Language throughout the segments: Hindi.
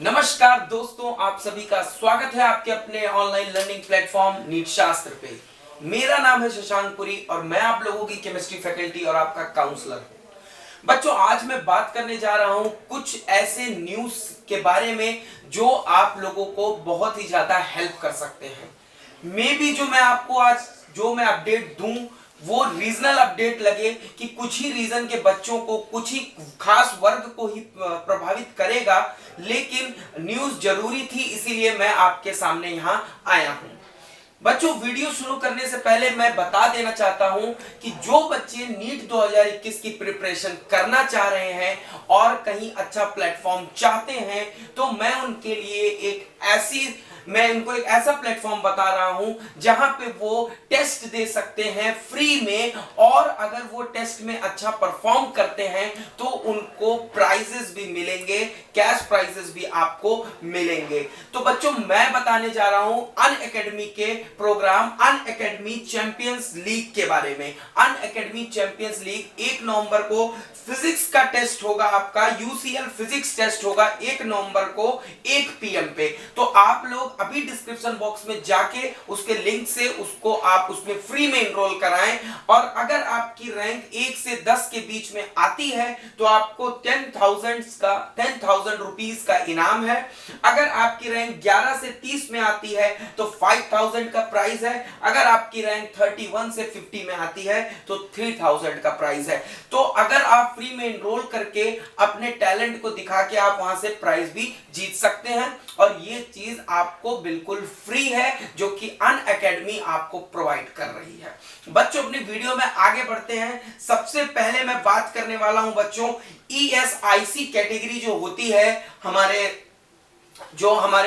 नमस्कार दोस्तों, आप सभी का स्वागत है आपके अपने ऑनलाइन लर्निंग प्लेटफॉर्म नीट शास्त्र पे। मेरा नाम है शशांक पुरी और मैं आप लोगों की केमिस्ट्री फैकल्टी और आपका काउंसलर हूं। बच्चों, आज मैं बात करने जा रहा हूं कुछ ऐसे न्यूज के बारे में जो आप लोगों को बहुत ही ज्यादा हेल्प कर सकते हैं। मे बी जो मैं आपको आज अपडेट दूं वो रीजनल अपडेट लगे कि कुछ ही रीजन के बच्चों को, कुछ ही खास वर्ग को ही प्रभावित करेगा, लेकिन न्यूज जरूरी थी, इसीलिए मैं आपके सामने यहां आया हूं। बच्चों, वीडियो शुरू करने से पहले मैं बता देना चाहता हूं कि जो बच्चे नीट 2021 की प्रिपरेशन करना चाह रहे हैं और कहीं अच्छा प्लेटफॉर्म चाहते हैं, तो मैं उनको एक ऐसा प्लेटफॉर्म बता रहा हूं जहां पे वो टेस्ट दे सकते हैं फ्री में, और अगर वो टेस्ट में अच्छा परफॉर्म करते हैं तो उनको प्राइजेस भी मिलेंगे, कैश प्राइजेस भी आपको मिलेंगे। तो बच्चों, मैं बताने जा रहा हूं अनअकैडमी के प्रोग्राम अनअकैडमी चैंपियंस लीग के बारे में। अनअकैडमी चैंपियंस लीग 1 नवंबर को फिजिक्स का टेस्ट होगा, आपका यूसीएल फिजिक्स टेस्ट होगा 1 नवंबर को 1 पीएम पे। तो आप लोग अभी डिस्क्रिप्शन बॉक्स में जाके उसके लिंक से उसको आप उसमें फ्री में एनरोल कराएं, और अगर आपकी रैंक 1 से 10 के बीच में आती है तो आपको 10,000 रुपीस का इनाम है। अगर आपकी रैंक 11 से 30 में आती है तो 5,000 का प्राइस है। अगर आपकी रैंक 31 से 50 में आती है तो 3,000 का प्राइस है। तो अगर आप फ्री में एनरोल करके अपने टैलेंट को दिखा के आप वहां से प्राइस भी जीत सकते हैं, और ये चीज आपको बिल्कुल फ्री है जो कि अनअकैडमी आपको प्रोवाइड कर रही है। बच्चों, अपनी वीडियो में आगे बढ़ते हैं। सबसे पहले मैं बात करने वाला हूं बच्चों, ईएसआईसी कैटेगरी जो होती है हमारे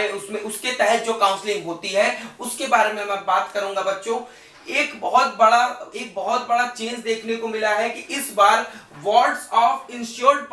उसमें, उसके तहत जो काउंसलिंग होती है उसके बारे में मैं बात करूंगा। बच्चों, एक बहुत बड़ा चेंज देखने को मिला है कि इस बार वार्ड्स ऑफ इंश्योर्ड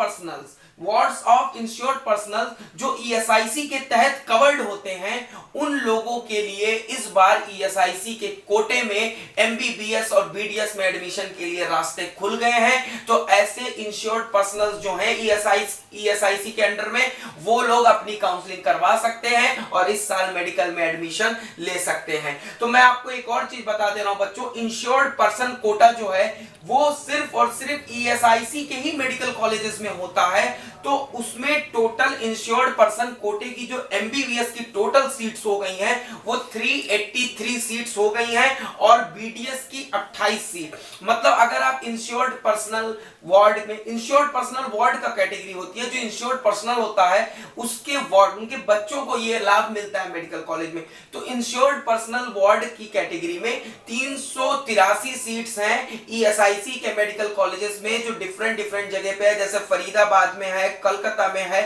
पर्सनल जो ईएसआईसी के तहत कवर्ड होते हैं, उन लोगों के लिए इस बार ईएसआईसी के कोटे में एमबीबीएस और बीडीएस में एडमिशन के लिए रास्ते खुल गए हैं। तो ऐसे इंश्योर्ड पर्सनल जो हैं ईएसआईसी के अंडर में, वो लोग अपनी काउंसलिंग करवा सकते हैं और इस साल मेडिकल में एडमिशन ले सकते हैं। तो मैं आपको एक और चीज बता दे रहा हूं बच्चों, इंश्योर्ड पर्सन कोटा जो है वो सिर्फ और सिर्फ ईएसआईसी के ही मेडिकल कॉलेजेस में होता है। तो उसमें टोटल इंश्योर्ड पर्सन कोटे की जो एमबीबीएस की टोटल सीट्स हो गई हैं वो 383 सीट्स हो गई हैं, और बीडीएस की 28 सीट। मतलब अगर आप इंश्योर्ड पर्सनल वार्ड में, इंश्योर्ड पर्सनल वार्ड का कैटेगरी होती है, जो इंश्योर्ड पर्सनल होता है उसके वार्ड, उनके बच्चों को ये लाभ मिलता है मेडिकल कॉलेज में। तो इंश्योर्ड पर्सनल वार्ड की कैटेगरी में 383 सीट्स हैं ईएसआईसी के मेडिकल कॉलेजेस में, जो डिफरेंट जगह पे है, जैसे फरीदाबाद में है, कलकत्ता में है,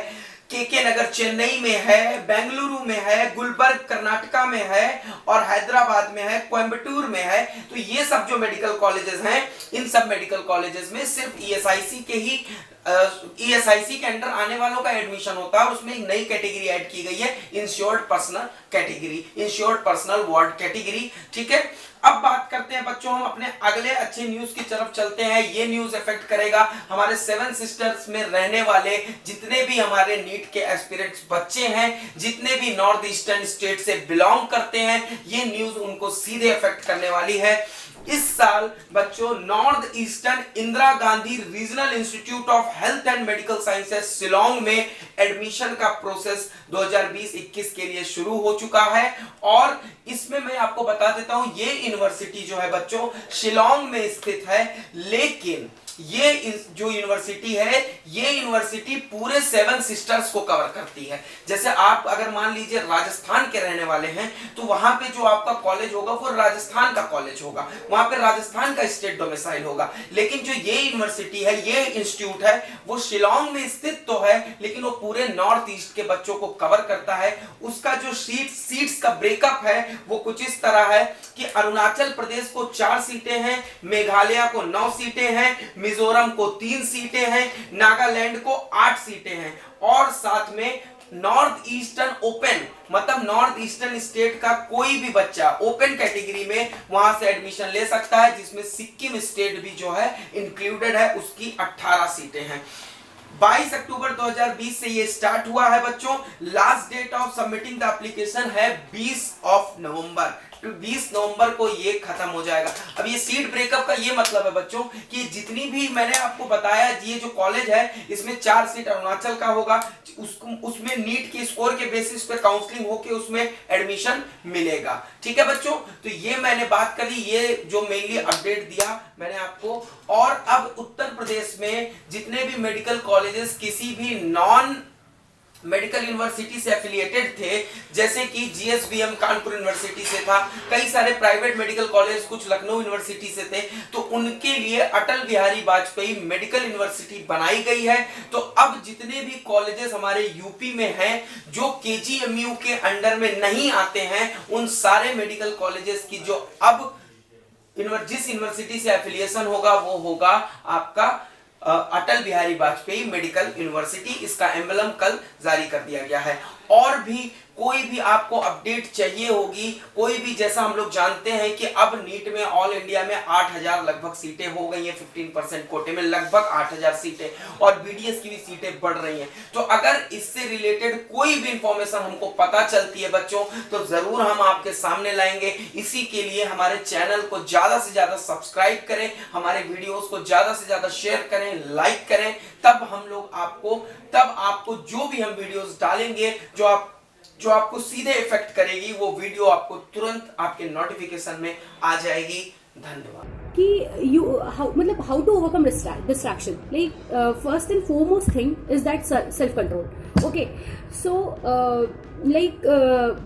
केके नगर चेन्नई में है, बेंगलुरु में है, गुलबर्ग कर्नाटका में है, और हैदराबाद में है, कोयम्बटूर में है। तो ये सब जो मेडिकल कॉलेजेस हैं, इन सब मेडिकल कॉलेजेस में सिर्फ ईएसआईसी के अंडर आने वालों का एडमिशन होता है, और उसमें एक नई कैटेगरी ऐड की गई है, insured personal category, insured personal ward category. ठीक है, अब बात करते हैं बच्चों, हम अपने अगले अच्छे न्यूज की तरफ चलते हैं। ये न्यूज इफेक्ट करेगा हमारे 7 सिस्टर्स में रहने वाले जितने भी हमारे नीट के एस्पिरेंट्स बच्चे हैं, जितने भी नॉर्थ ईस्टर्न स्टेट से बिलोंग करते हैं, ये न्यूज उनको सीधे इफेक्ट करने वाली है। इस साल बच्चों, north eastern Indira Gandhi regional institute of health and medical sciences Shillong में एडमिशन का प्रोसेस 2020-21 के लिए शुरू हो चुका है। और इसमें मैं आपको बता देता हूं, ये यूनिवर्सिटी जो है बच्चों शिलोंग में स्थित है, लेकिन ये जो यूनिवर्सिटी है, ये यूनिवर्सिटी पूरे 7 सिस्टर्स को कवर करती है। जैसे आप अगर मान लीजिए राजस्थान के रहने वाले हैं, तो वहां पे जो आपका कॉलेज होगा वो राजस्थान का कॉलेज होगा, वहां पे राजस्थान का स्टेट डोमिसाइल होगा। लेकिन जो ये यूनिवर्सिटी है, ये इंस्टीट्यूट है, वो शिलोंग में स्थित तो है, लेकिन वो पूरे नॉर्थ ईस्ट के बच्चों को कवर करता है। उसका जो सीट्स का ब्रेकअप है वो कुछ इस तरह है कि अरुणाचल प्रदेश को 4 सीटें हैं, मेघालय को 9 सीटें हैं, मिजोरम को 3 सीटें हैं, नागालैंड को 8 सीटें हैं, और साथ में नॉर्थ ईस्टर्न ओपन, मतलब नॉर्थ ईस्टर्न स्टेट का कोई भी बच्चा ओपन कैटेगरी में वहां से एडमिशन ले सकता है, जिसमें सिक्किम स्टेट भी जो है इंक्लूडेड है, उसकी 18 सीटें हैं। 22 अक्टूबर 2020 से ये स्टार्ट हुआ है बच्चों। Last date of submitting the application है 20 नवंबर। तो 20 नवंबर को ये खत्म हो जाएगा। अब ये सीट ब्रेकअप का ये मतलब है बच्चों कि जितनी भी मैंने आपको बताया, ये जो कॉलेज है इसमें 4 सीट अरुणाचल का होगा, उसमें नीट के स्कोर के बेसिस पे काउंसलिंग होके उसमें एडमिशन मिलेगा। ठीक है बच्चों, तो ये मैंने बात करी, ये जो मेनली अपडेट दिया मैंने आपको। और अब उत्तर प्रदेश में जितने भी मेडिकल कॉलेजेस किसी भी नॉन मेडिकल यूनिवर्सिटी से एफिलिएटेड थे, जैसे कि जीएसवीएम कानपुर यूनिवर्सिटी से था, कई सारे प्राइवेट मेडिकल कॉलेज कुछ लखनऊ यूनिवर्सिटी से थे, तो उनके लिए अटल बिहारी वाजपेयी मेडिकल यूनिवर्सिटी बनाई गई है। तो अब जितने भी कॉलेजेस हमारे यूपी में हैं जो केजीएमयू के अंडर में नहीं आते हैं, उन सारे मेडिकल कॉलेजेस की जो अब जिस यूनिवर्सिटी से एफिलिएशन होगा वो होगा आपका अटल बिहारी वाजपेयी मेडिकल यूनिवर्सिटी। इसका एम्बलम कल जारी कर दिया गया है। और भी कोई भी आपको अपडेट चाहिए होगी, कोई भी, जैसा हम लोग जानते हैं कि अब नीट में ऑल इंडिया में 8000 लगभग सीटें हो गई हैं, 15% कोटे में लगभग 8000 सीटें, और बीडीएस की भी सीटें बढ़ रही हैं। तो अगर इससे रिलेटेड कोई भी इंफॉर्मेशन हमको पता चलती है बच्चों, तो जरूर हम आपके सामने लाएंगे। इसी के लिए हमारे चैनल को ज्यादा से ज्यादा सब्सक्राइब करें, हमारे वीडियोस को ज्यादा से ज्यादा शेयर करें, लाइक करें, तब आपको जो भी हम वीडियोस डालेंगे जो आपको सीधे इफेक्ट करेगी, वो वीडियो आपको तुरंत आपके नोटिफिकेशन में आ जाएगी। धन्यवाद। कि मतलब how to overcome distraction, like first and foremost thing is that self control. Okay, so like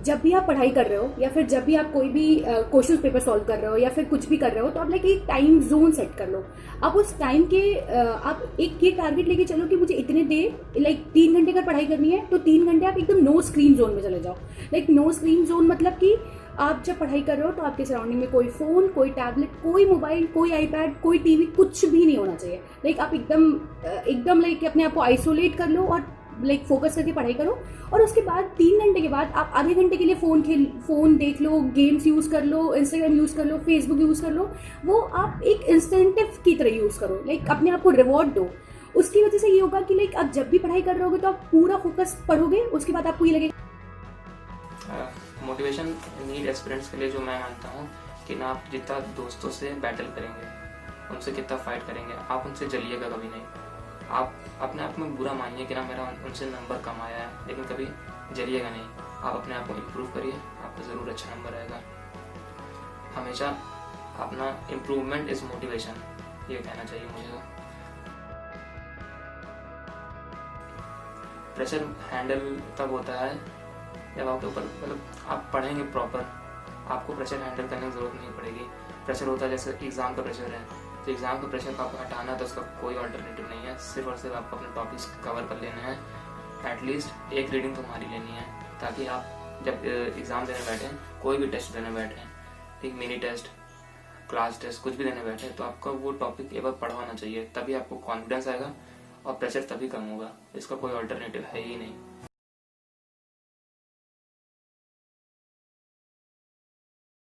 जब भी आप पढ़ाई कर रहे हो या फिर जब भी आप कोई भी क्वेश्चन पेपर सॉल्व कर रहे हो या फिर कुछ भी कर रहे हो, तो आप लाइक एक टाइम जोन सेट कर लो। आप उस टाइम के आप एक ये टारगेट लेके चलो कि मुझे इतने देर, लाइक 3 घंटे अगर पढ़ाई करनी है तो 3 घंटे आप एकदम नो स्क्रीन जोन में चले जाओ। लाइक नो स्क्रीन जोन मतलब कि आप जब पढ़ाई कर रहे हो तो आपके सराउंडिंग में कोई फोन, कोई टैबलेट, कोई मोबाइल, कोई आईपैड, कोई टीवी, कुछ भी नहीं होना चाहिए। लाइक आप एकदम लाइक अपने आप को आइसोलेट कर लो और लाइक फोकस करके पढ़ाई करो। और उसके बाद 3 घंटे के बाद आप आधे घंटे के लिए फोन देख लो, गेम्स यूज कर लो, इंस्टाग्राम यूज कर लो, फेसबुक यूज कर लो। वो आप एक इंसेंटिव की तरह यूज करो, लाइक अपने आप को रिवॉर्ड दो। उसकी वजह से ये होगा कि लाइक आप जब भी पढ़ाई कर रहे होगे तो आप पूरा फोकस पढ़ोगे, उसके बाद आपको ये लगेगा। मोटिवेशन नीट एस्पिरेंट्स के लिए जो मैं मानता हूँ कि ना आप जितना दोस्तों से बैटल करेंगे, उनसे कितना फाइट करेंगे, आप उनसे जलिएगा कभी नहीं। आप अपने आप में बुरा मानिए कि ना मेरा उनसे नंबर कम आया है, लेकिन कभी जलिएगा नहीं। आप अपने आप को इम्प्रूव करिए, आपको ज़रूर अच्छा नंबर आएगा। हमेशा अपना इम्प्रूवमेंट इज़ मोटिवेशन, ये कहना चाहिए मुझे। प्रेशर हैंडल तब होता है जब आपके ऊपर, मतलब आप पढ़ेंगे प्रॉपर, आपको प्रेशर हैंडल करने की ज़रूरत नहीं पड़ेगी। प्रेशर होता है जैसे एग्ज़ाम का प्रेशर है, तो एग्ज़ाम का प्रेशर को आपको हटाना है तो उसका कोई अल्टरनेटिव नहीं है। सिर्फ और सिर्फ आपको अपने टॉपिक्स कवर कर लेने हैं। एटलीस्ट एक रीडिंग तो हमारी लेनी है, ताकि आप जब एग्ज़ाम देने बैठें, कोई भी टेस्ट देने बैठें, ठीक, मिनी टेस्ट, क्लास टेस्ट, कुछ भी देने बैठे, तो आपका वो टॉपिक एक बार पढ़ा होना चाहिए। तभी आपको कॉन्फिडेंस आएगा और प्रेशर तभी कम होगा। इसका कोई अल्टरनेटिव है ही नहीं।